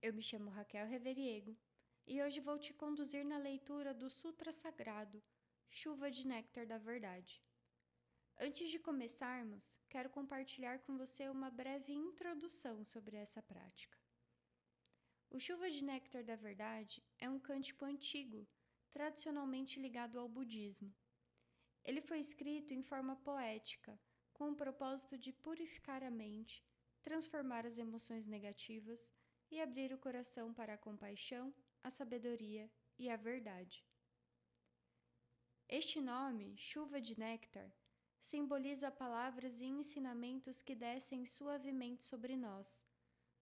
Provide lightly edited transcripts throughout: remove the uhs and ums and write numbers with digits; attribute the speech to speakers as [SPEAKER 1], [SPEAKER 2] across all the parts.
[SPEAKER 1] Eu me chamo Raquel Reveriego e hoje vou te conduzir na leitura do Sutra Sagrado, Chuva de Néctar da Verdade. Antes de começarmos, quero compartilhar com você uma breve introdução sobre essa prática. O Chuva de Néctar da Verdade é um cântico antigo, tradicionalmente ligado ao budismo. Ele foi escrito em forma poética, com o propósito de purificar a mente, transformar as emoções negativas e abrir o coração para a compaixão, a sabedoria e a verdade. Este nome, Chuva de Néctar, simboliza palavras e ensinamentos que descem suavemente sobre nós,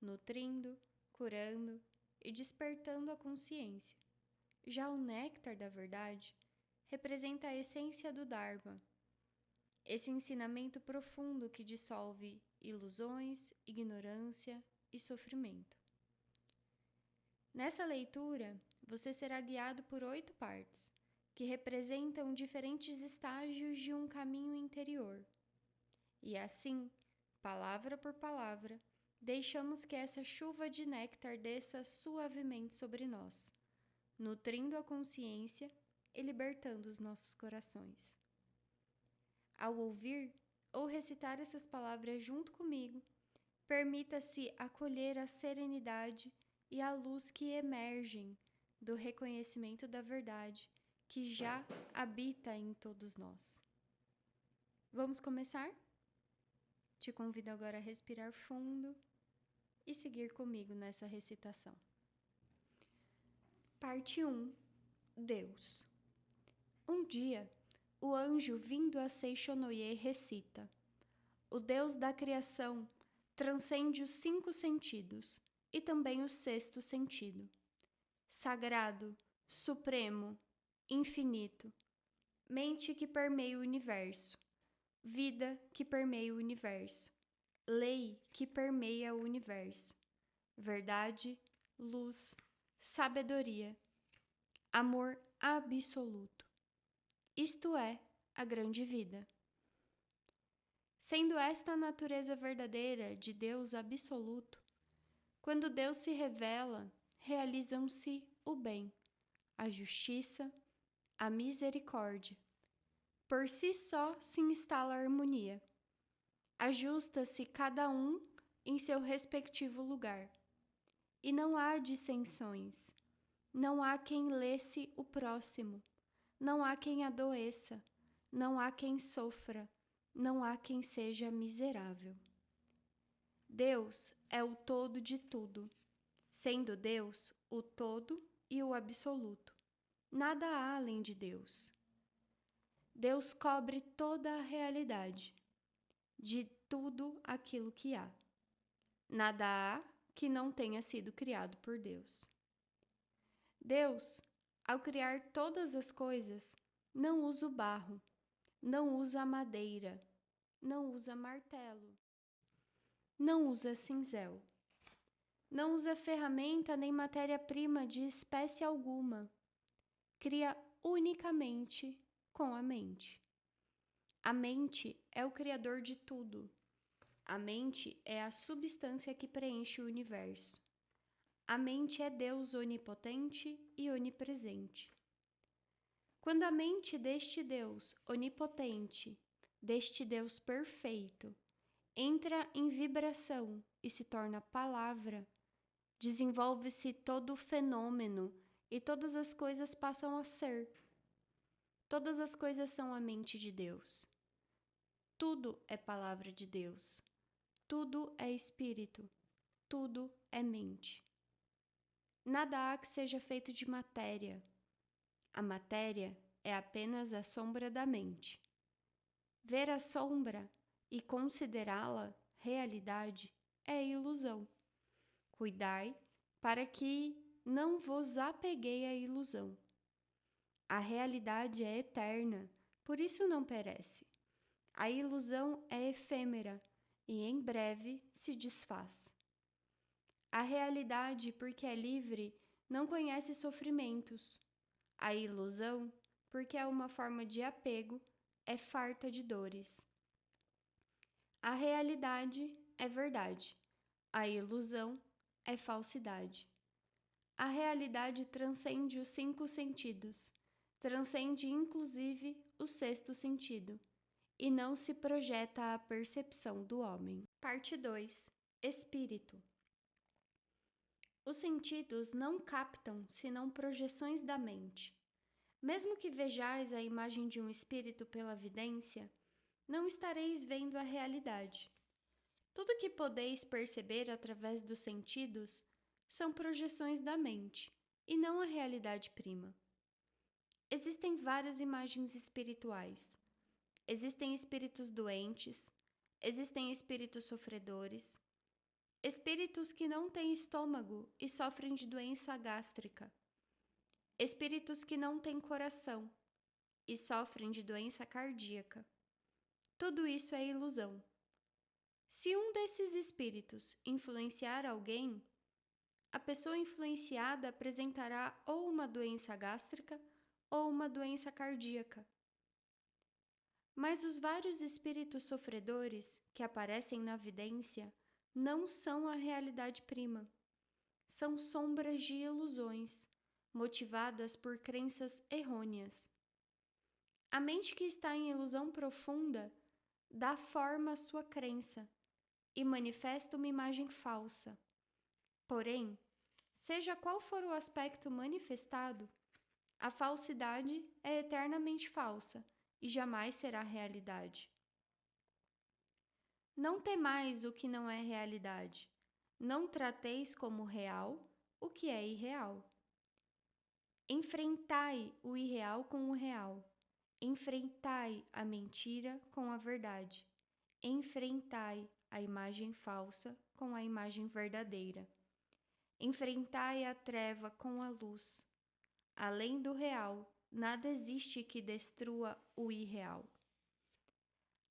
[SPEAKER 1] nutrindo, curando e despertando a consciência. Já o néctar da verdade representa a essência do Dharma, esse ensinamento profundo que dissolve ilusões, ignorância e sofrimento. Nessa leitura, você será guiado por 8 partes, que representam diferentes estágios de um caminho interior. E assim, palavra por palavra, deixamos que essa chuva de néctar desça suavemente sobre nós, nutrindo a consciência e libertando os nossos corações. Ao ouvir ou recitar essas palavras junto comigo, permita-se acolher a serenidade e a luz que emergem do reconhecimento da verdade que já habita em todos nós. Vamos começar? Te convido agora a respirar fundo e seguir comigo nessa recitação. Parte 1. Deus. Um dia, o anjo vindo a Seishonoye recita: o Deus da criação transcende os 5 sentidos e também o 6º sentido. Sagrado, supremo, infinito, mente que permeia o universo, vida que permeia o universo, lei que permeia o universo, verdade, luz, sabedoria, amor absoluto. Isto é a grande vida. Sendo esta a natureza verdadeira de Deus absoluto, quando Deus se revela, realizam-se o bem, a justiça, a misericórdia. Por si só se instala a harmonia. Ajusta-se cada um em seu respectivo lugar. E não há dissensões. Não há quem lesse o próximo. Não há quem adoeça. Não há quem sofra. Não há quem seja miserável. Deus é o todo de tudo, sendo Deus o todo e o absoluto. Nada há além de Deus. Deus cobre toda a realidade, de tudo aquilo que há. Nada há que não tenha sido criado por Deus. Deus, ao criar todas as coisas, não usa o barro, não usa a madeira, não usa martelo, não usa cinzel, não usa ferramenta nem matéria-prima de espécie alguma. Cria unicamente com a mente. A mente é o criador de tudo. A mente é a substância que preenche o universo. A mente é Deus onipotente e onipresente. Quando a mente deste Deus onipotente, deste Deus perfeito, entra em vibração e se torna palavra, desenvolve-se todo o fenômeno e todas as coisas passam a ser. Todas as coisas são a mente de Deus. Tudo é palavra de Deus. Tudo é espírito. Tudo é mente. Nada há que seja feito de matéria. A matéria é apenas a sombra da mente. Ver a sombra e considerá-la realidade é ilusão. Cuidai para que não vos apeguei à ilusão. A realidade é eterna, por isso não perece. A ilusão é efêmera e em breve se desfaz. A realidade, porque é livre, não conhece sofrimentos. A ilusão, porque é uma forma de apego, é farta de dores. A realidade é verdade. A ilusão é falsidade. A realidade transcende os 5 sentidos, transcende inclusive o 6º sentido, e não se projeta à percepção do homem. Parte 2. Espírito. Os sentidos não captam senão projeções da mente. Mesmo que vejais a imagem de um espírito pela vidência, não estareis vendo a realidade. Tudo que podeis perceber através dos sentidos são projeções da mente, e não a realidade prima. Existem várias imagens espirituais. Existem espíritos doentes, existem espíritos sofredores, espíritos que não têm estômago e sofrem de doença gástrica, espíritos que não têm coração e sofrem de doença cardíaca. Tudo isso é ilusão. Se um desses espíritos influenciar alguém, a pessoa influenciada apresentará ou uma doença gástrica ou uma doença cardíaca. Mas os vários espíritos sofredores que aparecem na vidência não são a realidade prima. São sombras de ilusões, motivadas por crenças errôneas. A mente que está em ilusão profunda dá forma à sua crença e manifesta uma imagem falsa. Porém, seja qual for o aspecto manifestado, a falsidade é eternamente falsa e jamais será realidade. Não temais o que não é realidade. Não trateis como real o que é irreal. Enfrentai o irreal com o real. Enfrentai a mentira com a verdade. Enfrentai a imagem falsa com a imagem verdadeira. Enfrentai a treva com a luz. Além do real, nada existe que destrua o irreal.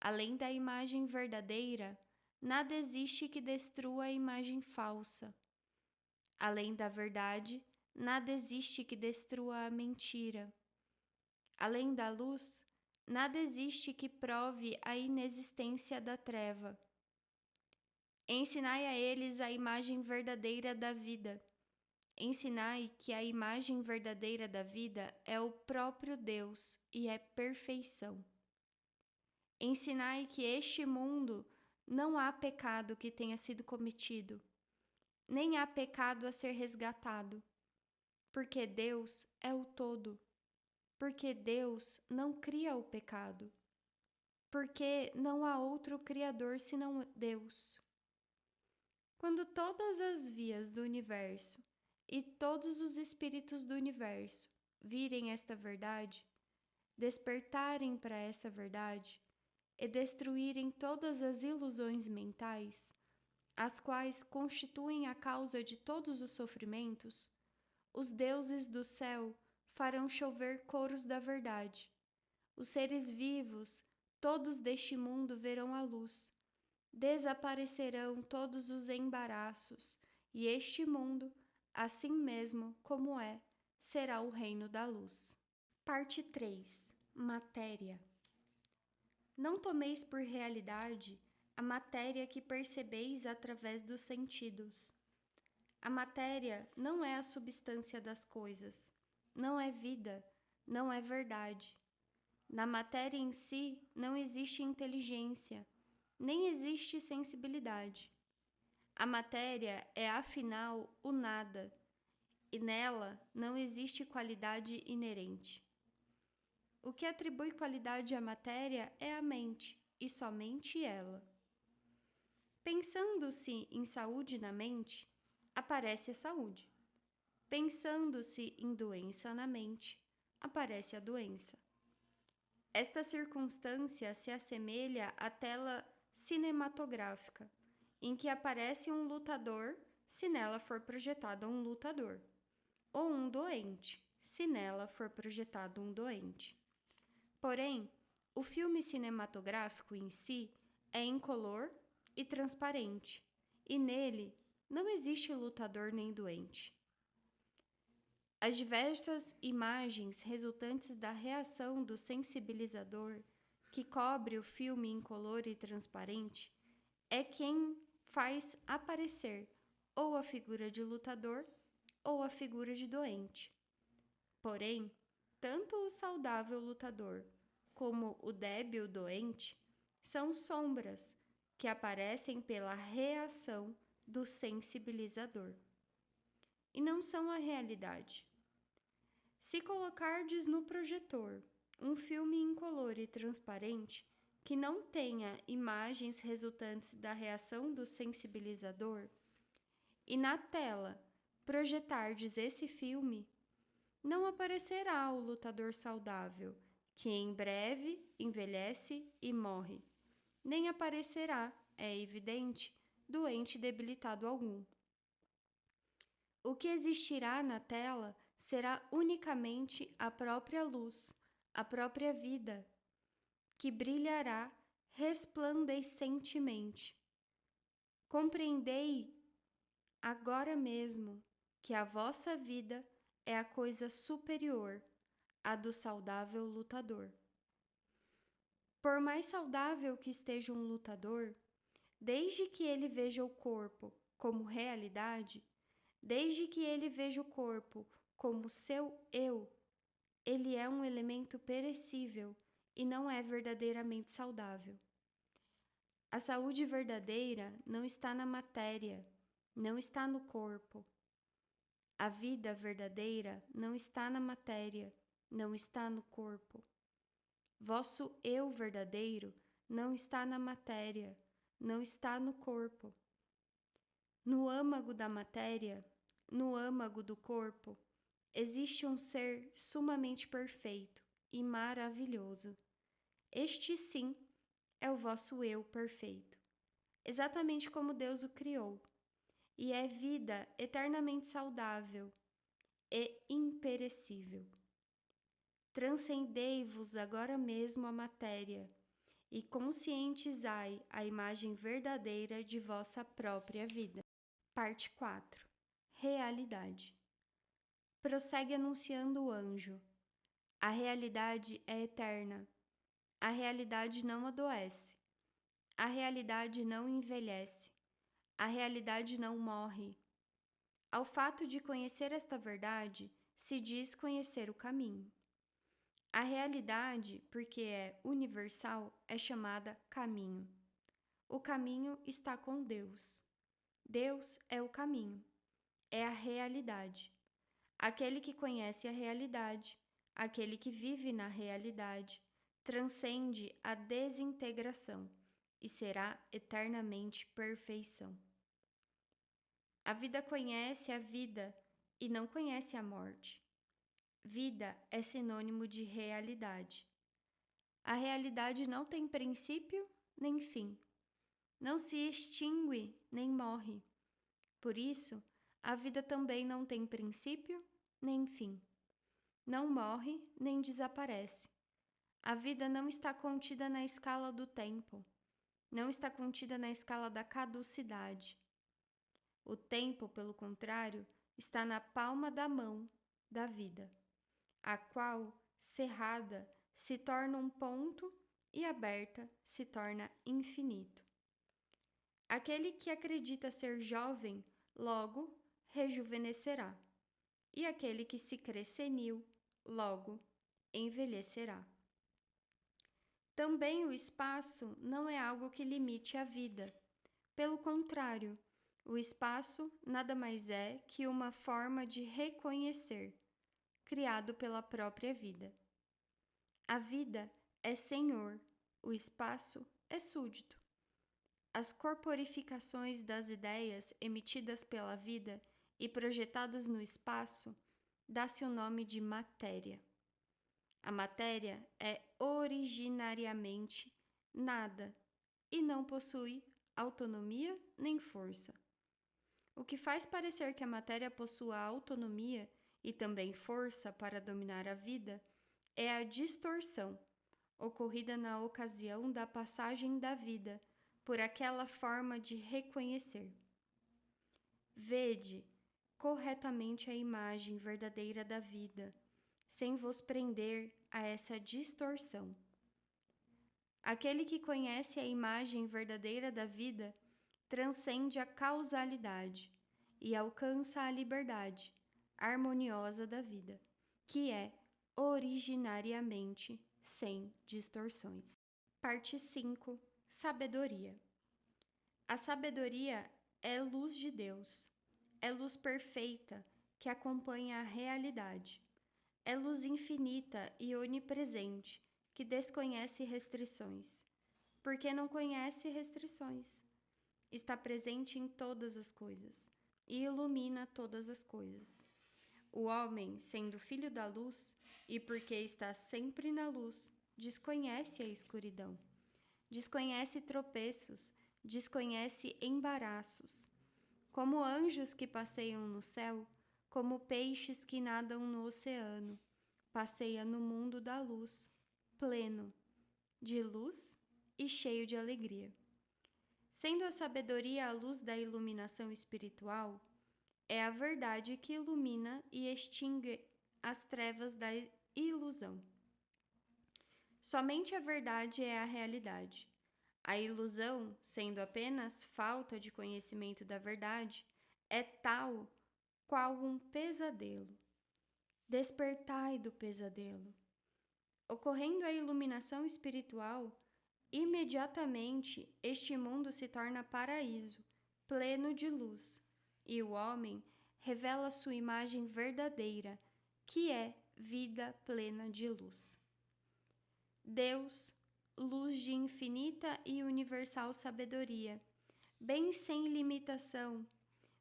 [SPEAKER 1] Além da imagem verdadeira, nada existe que destrua a imagem falsa. Além da verdade, nada existe que destrua a mentira. Além da luz, nada existe que prove a inexistência da treva. Ensinai a eles a imagem verdadeira da vida. Ensinai que a imagem verdadeira da vida é o próprio Deus e é perfeição. Ensinai que este mundo não há pecado que tenha sido cometido, nem há pecado a ser resgatado, porque Deus é o todo, porque Deus não cria o pecado, porque não há outro Criador senão Deus. Quando todas as vias do universo e todos os espíritos do universo virem esta verdade, despertarem para essa verdade e destruírem todas as ilusões mentais, as quais constituem a causa de todos os sofrimentos, os deuses do céu farão chover coros da verdade. Os seres vivos, todos deste mundo, verão a luz. Desaparecerão todos os embaraços, e este mundo, assim mesmo como é, será o reino da luz. Parte 3. Matéria. Não tomeis por realidade a matéria que percebeis através dos sentidos. A matéria não é a substância das coisas, não é vida, não é verdade. Na matéria em si não existe inteligência, nem existe sensibilidade. A matéria é, afinal, o nada, e nela não existe qualidade inerente. O que atribui qualidade à matéria é a mente, e somente ela. Pensando-se em saúde na mente, aparece a saúde. Pensando-se em doença na mente, aparece a doença. Esta circunstância se assemelha à tela cinematográfica, em que aparece um lutador, se nela for projetado um lutador, ou um doente, se nela for projetado um doente. Porém, o filme cinematográfico em si é incolor e transparente, e nele não existe lutador nem doente. As diversas imagens resultantes da reação do sensibilizador que cobre o filme incolor e transparente é quem faz aparecer ou a figura de lutador, ou a figura de doente. Porém, tanto o saudável lutador como o débil doente são sombras que aparecem pela reação do sensibilizador, e não são a realidade. Se colocardes no projetor um filme incolor e transparente que não tenha imagens resultantes da reação do sensibilizador, e na tela projetardes esse filme, não aparecerá o lutador saudável, que em breve envelhece e morre, nem aparecerá, é evidente, doente debilitado algum. O que existirá na tela será unicamente a própria luz, a própria vida, que brilhará resplandescentemente. Compreendei agora mesmo que a vossa vida é a coisa superior à do saudável lutador. Por mais saudável que esteja um lutador, desde que ele veja o corpo como realidade, desde que ele veja o corpo como seu eu, ele é um elemento perecível e não é verdadeiramente saudável. A saúde verdadeira não está na matéria, não está no corpo. A vida verdadeira não está na matéria, não está no corpo. Vosso eu verdadeiro não está na matéria, não está no corpo. No âmago da matéria, no âmago do corpo, existe um ser sumamente perfeito e maravilhoso. Este sim é o vosso eu perfeito, exatamente como Deus o criou, e é vida eternamente saudável e imperecível. Transcendei-vos agora mesmo a matéria e conscientizai a imagem verdadeira de vossa própria vida. Parte 4. Realidade. Prossegue anunciando o anjo. A realidade é eterna. A realidade não adoece. A realidade não envelhece. A realidade não morre. Ao fato de conhecer esta verdade, se diz conhecer o caminho. A realidade, porque é universal, é chamada caminho. O caminho está com Deus. Deus é o caminho, é a realidade. Aquele que conhece a realidade, aquele que vive na realidade, transcende a desintegração e será eternamente perfeição. A vida conhece a vida e não conhece a morte. Vida é sinônimo de realidade. A realidade não tem princípio nem fim. Não se extingue nem morre. Por isso, a vida também não tem princípio nem fim. Não morre nem desaparece. A vida não está contida na escala do tempo. Não está contida na escala da caducidade. O tempo, pelo contrário, está na palma da mão da vida, a qual, cerrada, se torna um ponto e aberta se torna infinito. Aquele que acredita ser jovem, logo rejuvenescerá, e aquele que se crê senil, logo envelhecerá. Também o espaço não é algo que limite a vida. Pelo contrário, o espaço nada mais é que uma forma de reconhecer, criado pela própria vida. A vida é senhor, o espaço é súdito. As corporificações das ideias emitidas pela vida e projetadas no espaço dá-se o nome de matéria. A matéria é originariamente nada e não possui autonomia nem força. O que faz parecer que a matéria possua autonomia e também força para dominar a vida é a distorção ocorrida na ocasião da passagem da vida por aquela forma de reconhecer. Vede corretamente a imagem verdadeira da vida, sem vos prender a essa distorção. Aquele que conhece a imagem verdadeira da vida transcende a causalidade e alcança a liberdade harmoniosa da vida, que é originariamente sem distorções. Parte 5. Sabedoria. A sabedoria é luz de Deus, é luz perfeita que acompanha a realidade, é luz infinita e onipresente que desconhece restrições, porque não conhece restrições. Está presente em todas as coisas e ilumina todas as coisas. O homem, sendo filho da luz, e porque está sempre na luz, desconhece a escuridão, desconhece tropeços, desconhece embaraços. Como anjos que passeiam no céu, como peixes que nadam no oceano, passeia no mundo da luz, pleno de luz e cheio de alegria. Sendo a sabedoria a luz da iluminação espiritual, é a verdade que ilumina e extingue as trevas da ilusão. Somente a verdade é a realidade. A ilusão, sendo apenas falta de conhecimento da verdade, é tal qual um pesadelo. Despertai do pesadelo. Ocorrendo a iluminação espiritual, imediatamente este mundo se torna paraíso, pleno de luz, e o homem revela sua imagem verdadeira, que é vida plena de luz. Deus, luz de infinita e universal sabedoria, bem sem limitação,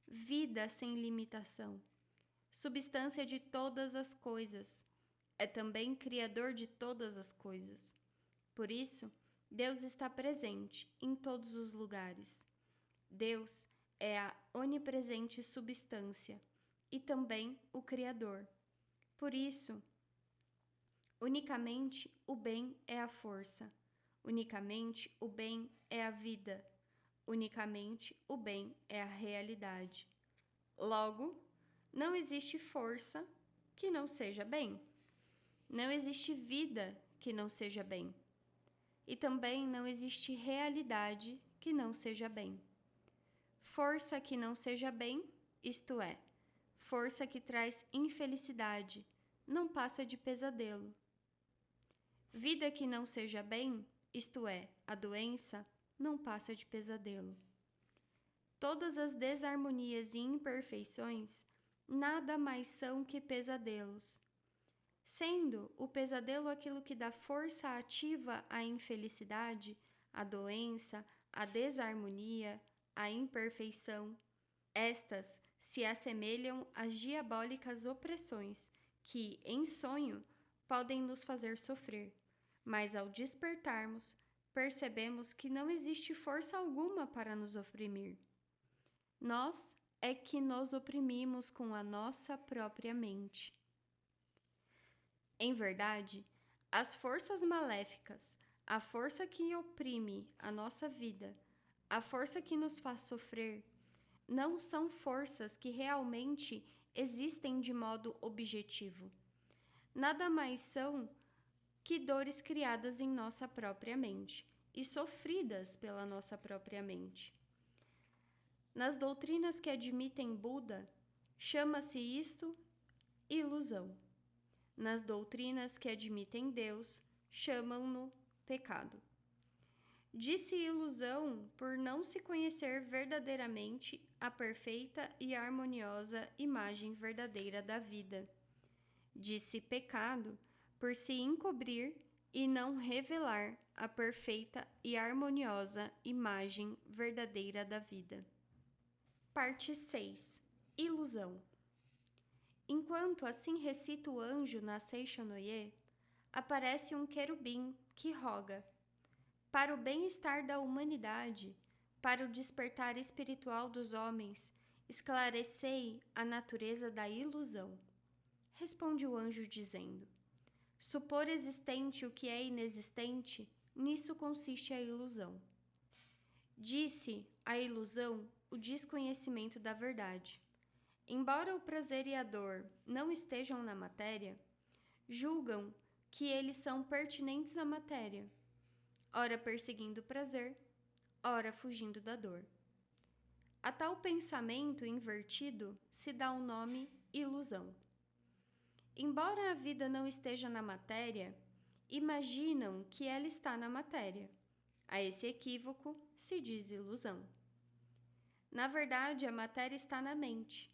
[SPEAKER 1] vida sem limitação, substância de todas as coisas, é também criador de todas as coisas. Por isso, Deus está presente em todos os lugares. Deus é a onipresente substância e também o Criador. Por isso, unicamente o bem é a força, unicamente o bem é a vida, unicamente o bem é a realidade. Logo, não existe força que não seja bem. Não existe vida que não seja bem. E também não existe realidade que não seja bem. Força que não seja bem, isto é, força que traz infelicidade, não passa de pesadelo. Vida que não seja bem, isto é, a doença, não passa de pesadelo. Todas as desarmonias e imperfeições nada mais são que pesadelos. Sendo o pesadelo aquilo que dá força ativa à infelicidade, à doença, à desarmonia, à imperfeição, estas se assemelham às diabólicas opressões que, em sonho, podem nos fazer sofrer, mas ao despertarmos, percebemos que não existe força alguma para nos oprimir. Nós é que nos oprimimos com a nossa própria mente. Em verdade, as forças maléficas, a força que oprime a nossa vida, a força que nos faz sofrer, não são forças que realmente existem de modo objetivo. Nada mais são que dores criadas em nossa própria mente e sofridas pela nossa própria mente. Nas doutrinas que admitem Buda, chama-se isto ilusão. Nas doutrinas que admitem Deus, chamam-no pecado. Disse ilusão por não se conhecer verdadeiramente a perfeita e harmoniosa imagem verdadeira da vida. Disse pecado por se encobrir e não revelar a perfeita e harmoniosa imagem verdadeira da vida. Parte 6. Ilusão. Enquanto assim recita o anjo na Seishonoye, aparece um querubim que roga: para o bem-estar da humanidade, para o despertar espiritual dos homens, esclarecei a natureza da ilusão. Responde o anjo dizendo: supor existente o que é inexistente, nisso consiste a ilusão. Disse a ilusão o desconhecimento da verdade. Embora o prazer e a dor não estejam na matéria, julgam que eles são pertinentes à matéria, ora perseguindo o prazer, ora fugindo da dor. A tal pensamento invertido se dá o nome ilusão. Embora a vida não esteja na matéria, imaginam que ela está na matéria. A esse equívoco se diz ilusão. Na verdade, a matéria está na mente.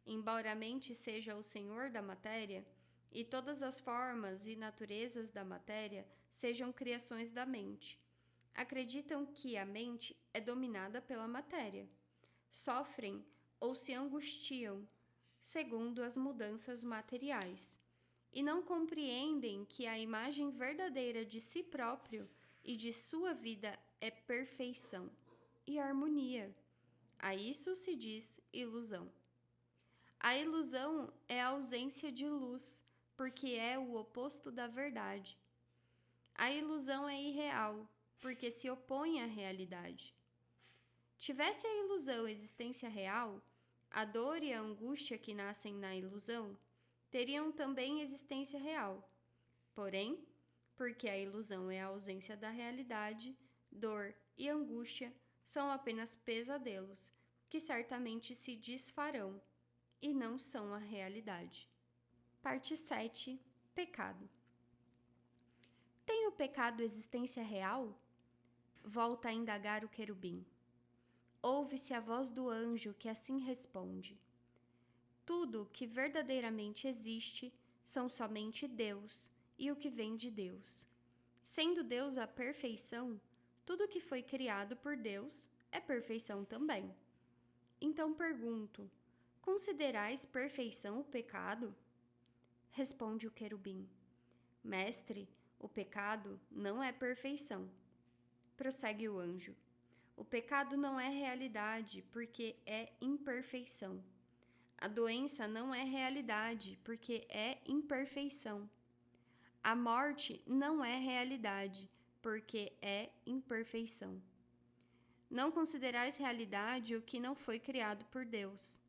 [SPEAKER 1] Embora a mente seja o senhor da matéria, e todas as formas e naturezas da matéria sejam criações da mente, acreditam que a mente é dominada pela matéria. Sofrem ou se angustiam segundo as mudanças materiais, e não compreendem que a imagem verdadeira de si próprio e de sua vida é perfeição e harmonia. A isso se diz ilusão. A ilusão é a ausência de luz, porque é o oposto da verdade. A ilusão é irreal, porque se opõe à realidade. Tivesse a ilusão existência real, a dor e a angústia que nascem na ilusão teriam também existência real. Porém, porque a ilusão é a ausência da realidade, dor e angústia são apenas pesadelos, que certamente se desfarão, e não são a realidade. Parte 7. Pecado. Tem o pecado existência real? Volta a indagar o querubim. Ouve-se a voz do anjo que assim responde: tudo que verdadeiramente existe são somente Deus e o que vem de Deus. Sendo Deus a perfeição, tudo que foi criado por Deus é perfeição também. Então pergunto: considerais perfeição o pecado? Responde o querubim: mestre, o pecado não é perfeição. Prossegue o anjo: o pecado não é realidade, porque é imperfeição. A doença não é realidade, porque é imperfeição. A morte não é realidade, porque é imperfeição. Não considerais realidade o que não foi criado por Deus.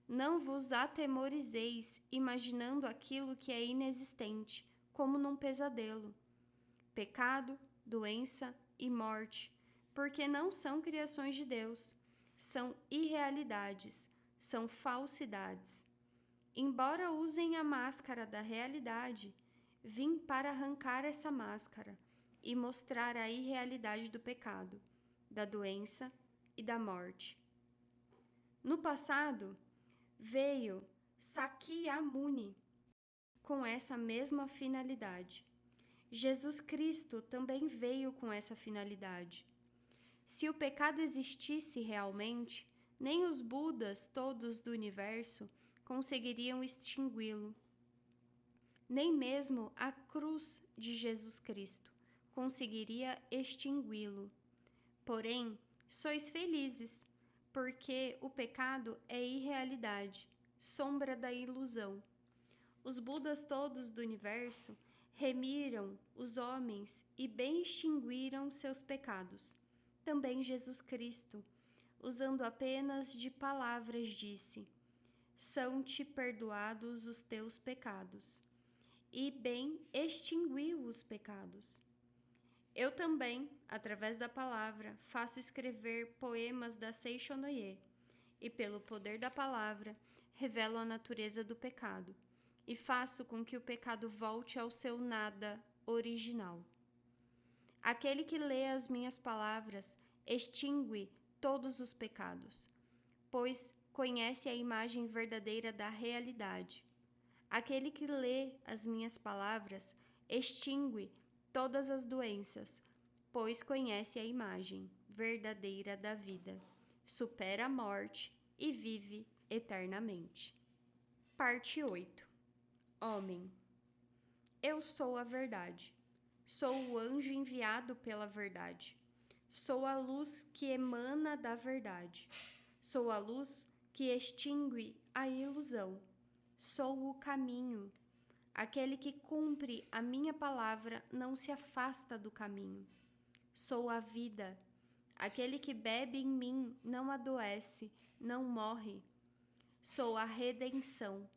[SPEAKER 1] Não vos atemorizeis imaginando aquilo que é inexistente, como num pesadelo. Pecado, doença e morte, porque não são criações de Deus, são irrealidades, são falsidades. Embora usem a máscara da realidade, vim para arrancar essa máscara e mostrar a irrealidade do pecado, da doença e da morte. No passado, veio Sakyamuni com essa mesma finalidade. Jesus Cristo também veio com essa finalidade. Se o pecado existisse realmente, nem os Budas todos do universo conseguiriam extingui-lo. Nem mesmo a cruz de Jesus Cristo conseguiria extingui-lo. Porém, sois felizes, porque o pecado é irrealidade, sombra da ilusão. Os Budas todos do universo remiram os homens e bem extinguiram seus pecados. Também Jesus Cristo, usando apenas de palavras, disse: são-te perdoados os teus pecados, e bem extinguiu os pecados. Eu também, através da palavra, faço escrever poemas da Seishonoye, e pelo poder da palavra, revelo a natureza do pecado, e faço com que o pecado volte ao seu nada original. Aquele que lê as minhas palavras extingue todos os pecados, pois conhece a imagem verdadeira da realidade. Aquele que lê as minhas palavras extingue todas as doenças, pois conhece a imagem verdadeira da vida, supera a morte e vive eternamente. Parte 8. Homem. Eu sou a verdade. Sou o anjo enviado pela verdade. Sou a luz que emana da verdade. Sou a luz que extingue a ilusão. Sou o caminho. Aquele que cumpre a minha palavra não se afasta do caminho. Sou a vida. Aquele que bebe em mim não adoece, não morre. Sou a redenção.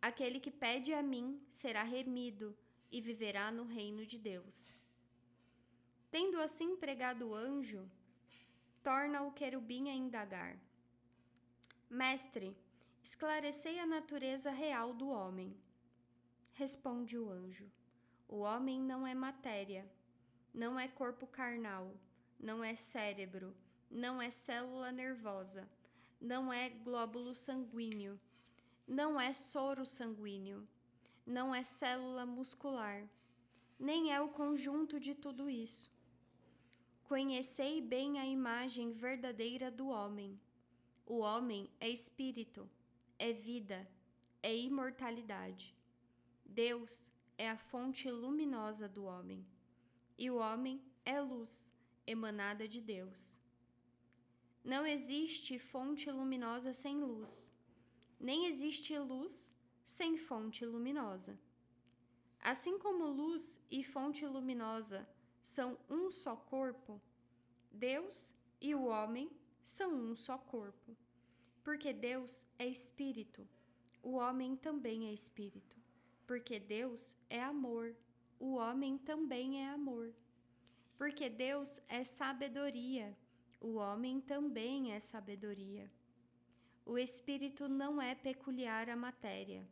[SPEAKER 1] Aquele que pede a mim será remido e viverá no reino de Deus. Tendo assim pregado o anjo, torna o querubim a indagar: Mestre, esclarecei a natureza real do homem. Responde o anjo: o homem não é matéria, não é corpo carnal, não é cérebro, não é célula nervosa, não é glóbulo sanguíneo, não é soro sanguíneo, não é célula muscular, nem é o conjunto de tudo isso. Conhecei bem a imagem verdadeira do homem. O homem é espírito, é vida, é imortalidade. Deus é a fonte luminosa do homem, e o homem é luz emanada de Deus. Não existe fonte luminosa sem luz, nem existe luz sem fonte luminosa. Assim como luz e fonte luminosa são um só corpo, Deus e o homem são um só corpo. Porque Deus é espírito, o homem também é espírito. Porque Deus é amor, o homem também é amor. Porque Deus é sabedoria, o homem também é sabedoria. O espírito não é peculiar à matéria.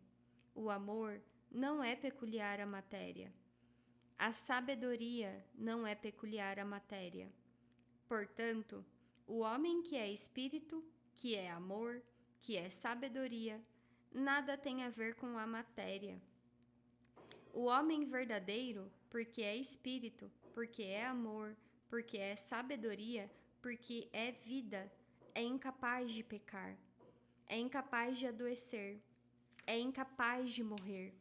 [SPEAKER 1] O amor não é peculiar à matéria. A sabedoria não é peculiar à matéria. Portanto, o homem que é espírito, que é amor, que é sabedoria, nada tem a ver com a matéria. O homem verdadeiro, porque é espírito, porque é amor, porque é sabedoria, porque é vida, é incapaz de pecar, é incapaz de adoecer, é incapaz de morrer.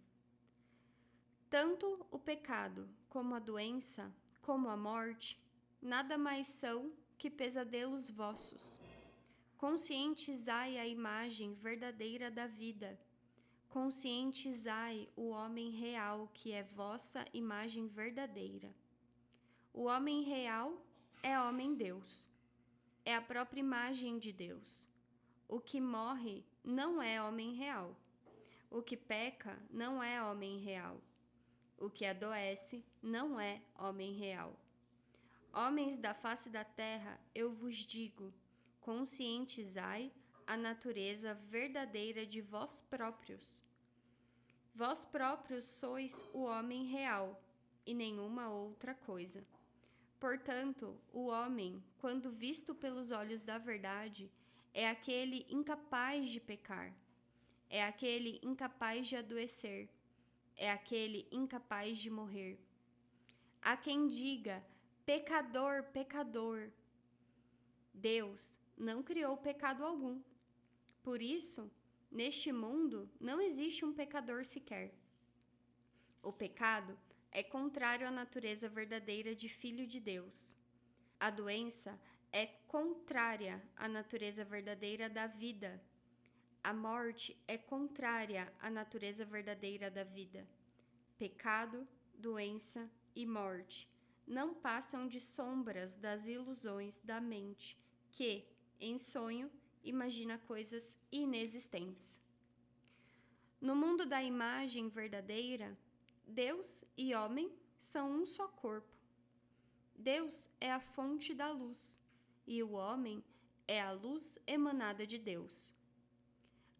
[SPEAKER 1] Tanto o pecado, como a doença, como a morte, nada mais são que pesadelos vossos. Conscientizai a imagem verdadeira da vida. Conscientizai o homem real, que é vossa imagem verdadeira. O homem real é homem-Deus. É a própria imagem de Deus. O que morre não é homem real. O que peca não é homem real. O que adoece não é homem real. Homens da face da terra, eu vos digo, conscientizai a natureza verdadeira de vós próprios. Vós próprios sois o homem real, e nenhuma outra coisa. Portanto, o homem, quando visto pelos olhos da verdade, é aquele incapaz de pecar, é aquele incapaz de adoecer, é aquele incapaz de morrer. Há quem diga: pecador, pecador. Deus não criou pecado algum. Por isso, neste mundo não existe um pecador sequer. O pecado é contrário à natureza verdadeira de Filho de Deus. A doença é contrária à natureza verdadeira da vida. A morte é contrária à natureza verdadeira da vida. Pecado, doença e morte não passam de sombras das ilusões da mente, que, em sonho, imagina coisas inexistentes. No mundo da imagem verdadeira, Deus e homem são um só corpo. Deus é a fonte da luz, e o homem é a luz emanada de Deus.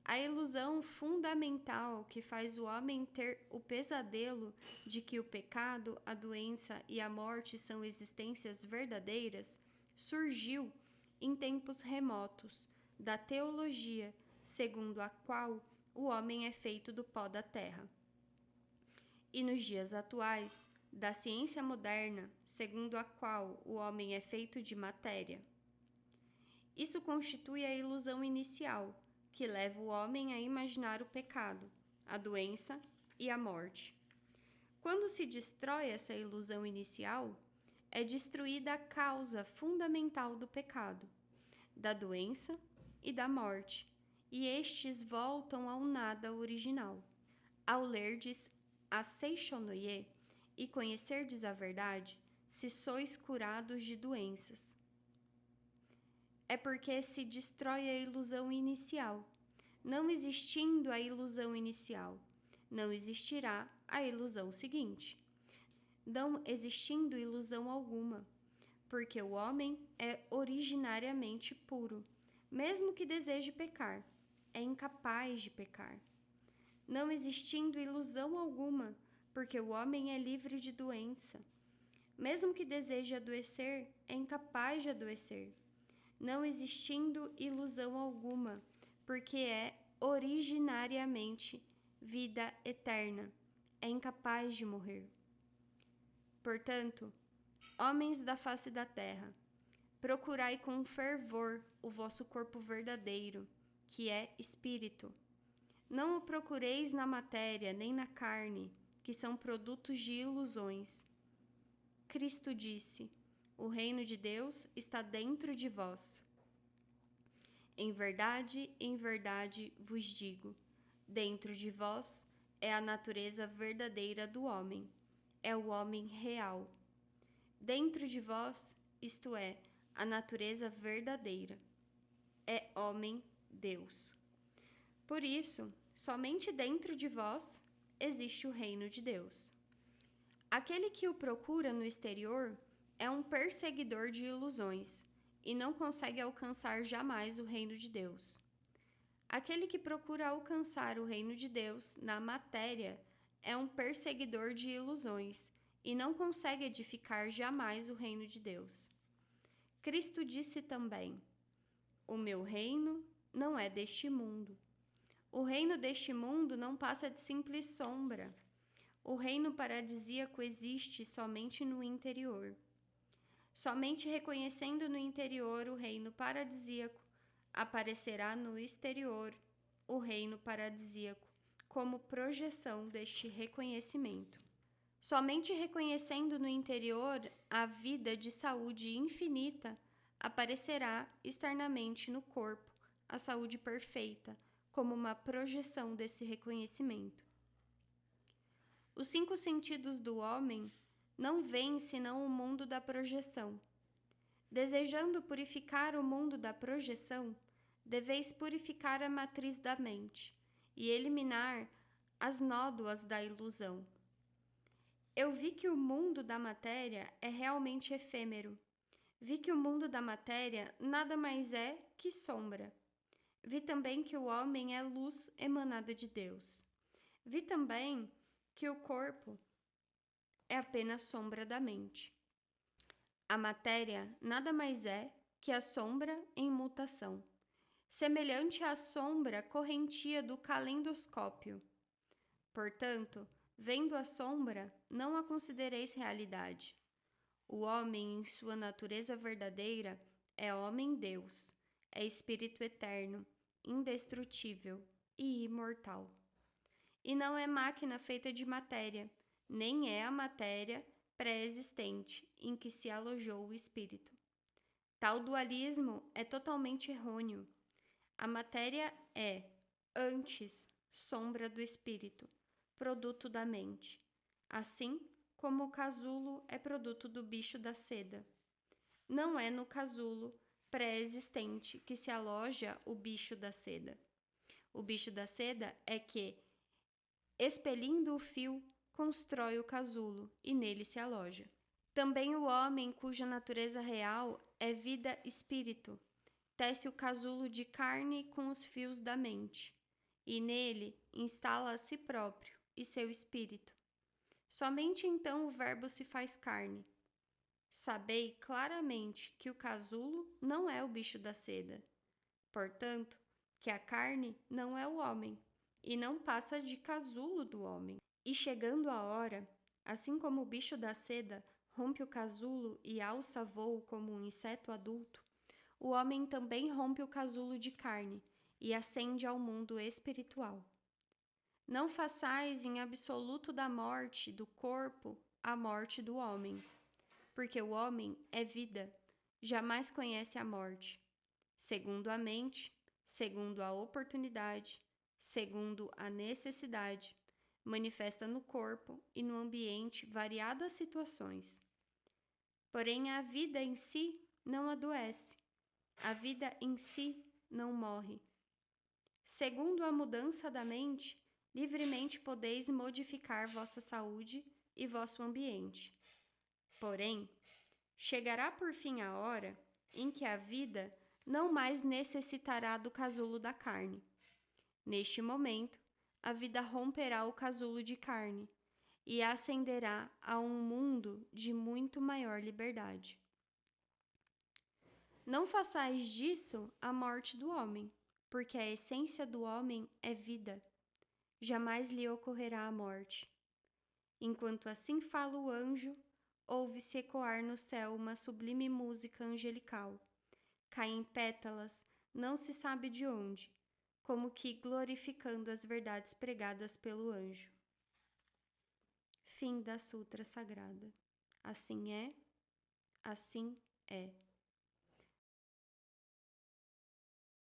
[SPEAKER 1] A ilusão fundamental que faz o homem ter o pesadelo de que o pecado, a doença e a morte são existências verdadeiras surgiu em tempos remotos da teologia, segundo a qual o homem é feito do pó da terra. E nos dias atuais, da ciência moderna, segundo a qual o homem é feito de matéria. Isso constitui a ilusão inicial, que leva o homem a imaginar o pecado, a doença e a morte. Quando se destrói essa ilusão inicial, é destruída a causa fundamental do pecado, da doença e da morte, e estes voltam ao nada original. Ao lerdes a Seishonoye e conhecerdes a verdade, se sois curados de doenças. É porque se destrói a ilusão inicial. Não existindo a ilusão inicial, não existirá a ilusão seguinte. Não existindo ilusão alguma, porque o homem é originariamente puro, mesmo que deseje pecar, é incapaz de pecar, não existindo ilusão alguma, porque o homem é livre de doença. Mesmo que deseje adoecer, é incapaz de adoecer, não existindo ilusão alguma, porque é originariamente vida eterna, é incapaz de morrer. Portanto, homens da face da terra, procurai com fervor o vosso corpo verdadeiro, que é espírito. Não o procureis na matéria nem na carne, que são produtos de ilusões. Cristo disse: o reino de Deus está dentro de vós. Em verdade vos digo, dentro de vós é a natureza verdadeira do homem, é o homem real. Dentro de vós, isto é, a natureza verdadeira, é homem-Deus. Por isso, somente dentro de vós existe o reino de Deus. Aquele que o procura no exterior é um perseguidor de ilusões e não consegue alcançar jamais o reino de Deus. Aquele que procura alcançar o reino de Deus na matéria é um perseguidor de ilusões e não consegue edificar jamais o reino de Deus. Cristo disse também: o meu reino não é deste mundo. O reino deste mundo não passa de simples sombra. O reino paradisíaco existe somente no interior. Somente reconhecendo no interior o reino paradisíaco, aparecerá no exterior o reino paradisíaco como projeção deste reconhecimento. Somente reconhecendo no interior a vida de saúde infinita, aparecerá externamente no corpo a saúde perfeita, como uma projeção desse reconhecimento. Os 5 sentidos do homem não veem senão o mundo da projeção. Desejando purificar o mundo da projeção, deveis purificar a matriz da mente e eliminar as nódoas da ilusão. Eu vi que o mundo da matéria é realmente efêmero. Vi que o mundo da matéria nada mais é que sombra. Vi também que o homem é luz emanada de Deus. Vi também que o corpo é apenas sombra da mente. A matéria nada mais é que a sombra em mutação, semelhante à sombra correntia do calendoscópio. Portanto, vendo a sombra, não a considereis realidade. O homem, em sua natureza verdadeira, é homem-Deus, é espírito eterno, indestrutível e imortal. E não é máquina feita de matéria, nem é a matéria pré-existente em que se alojou o espírito. Tal dualismo é totalmente errôneo. A matéria é, antes, sombra do espírito, produto da mente, assim como o casulo é produto do bicho da seda. Não é no casulo pré-existente que se aloja o bicho da seda. O bicho da seda é que, expelindo o fio, constrói o casulo e nele se aloja. Também o homem, cuja natureza real é vida espírito, tece o casulo de carne com os fios da mente, e nele instala a si próprio e seu espírito. Somente então o Verbo se faz carne. Sabei claramente que o casulo não é o bicho da seda. Portanto, que a carne não é o homem, e não passa de casulo do homem. E chegando a hora, assim como o bicho da seda rompe o casulo e alça voo como um inseto adulto, o homem também rompe o casulo de carne e ascende ao mundo espiritual. Não façais em absoluto da morte do corpo a morte do homem, porque o homem é vida, jamais conhece a morte. Segundo a mente, segundo a oportunidade, segundo a necessidade, manifesta no corpo e no ambiente variadas situações. Porém, a vida em si não adoece, a vida em si não morre. Segundo a mudança da mente, livremente podeis modificar vossa saúde e vosso ambiente. Porém, chegará por fim a hora em que a vida não mais necessitará do casulo da carne. Neste momento, a vida romperá o casulo de carne e ascenderá a um mundo de muito maior liberdade. Não façais disso a morte do homem, porque a essência do homem é vida. Jamais lhe ocorrerá a morte. Enquanto assim fala o anjo, ouve-se ecoar no céu uma sublime música angelical. Caem pétalas, não se sabe de onde, como que glorificando as verdades pregadas pelo anjo. Fim da Sutra Sagrada. Assim é, assim é.